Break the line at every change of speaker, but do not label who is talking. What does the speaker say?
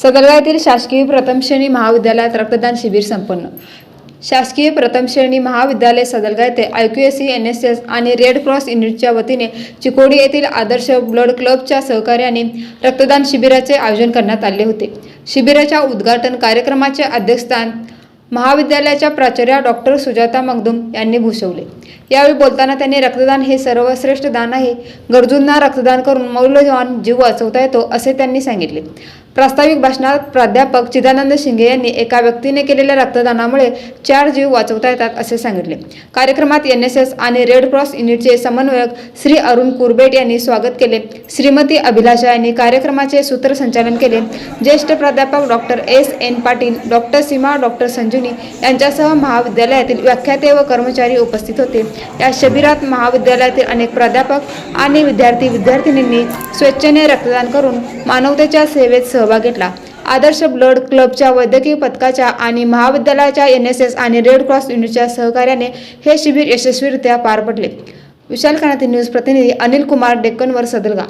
सदलगा येथील शासकीय प्रथम श्रेणी महाविद्यालयात रक्तदान शिबिर संपन्न। शासकीय प्रथम श्रेणी महाविद्यालय सदलगा येथे IQAC NSS आणि रेड क्रॉस युनिटच्या वतीने चिकोडी येथील आदर्श ब्लड क्लबच्या सहकार्याने रक्तदान शिबिराचे आयोजन करण्यात आले होते। शिबिराच्या उद्घाटन कार्यक्रमाचे अध्यक्षस्थान महाविद्यालयाच्या प्राचार्य डॉक्टर सुजाता मगदुम यांनी भूषवले। यावेळी बोलताना त्यांनी रक्तदान हे सर्वश्रेष्ठ दान आहे, गरजूंना रक्तदान करून मौल्यवान जीव वाचवता येतो असे त्यांनी सांगितले। प्रास्ताविक भाषणात प्राध्यापक चिदानंद शिंगे यांनी एका व्यक्तीने केलेल्या रक्तदानामुळे 4 जीव वाचवता येतात असे सांगितले। कार्यक्रमात NSS आणि रेड क्रॉस युनिटचे समन्वयक श्री अरुण कुरबेट यांनी स्वागत केले। श्रीमती अभिलाषा यांनी कार्यक्रमाचे सूत्रसंचालन केले। ज्येष्ठ प्राध्यापक डॉक्टर SN पाटील, डॉक्टर सीमा, डॉक्टर संजुनी यांच्यासह महाविद्यालयातील व्याख्याते व कर्मचारी उपस्थित होते। या शिबिरात महाविद्यालयातील अनेक प्राध्यापक आणि विद्यार्थी-विद्यार्थिनींनी स्वेच्छेने रक्तदान करून मानवतेच्या सेवेत सहभाग घेतला। आदर्श ब्लड क्लबच्या वैद्यकीय पथकाच्या आणि महाविद्यालयाच्या NSS आणि रेड क्रॉस युनिटच्या सहकार्याने हे शिबिर यशस्वीरित्या पार पडले। विशाल कानाती न्यूज प्रतिनिधी अनिल कुमार, डेक्कन वर, सदलगा।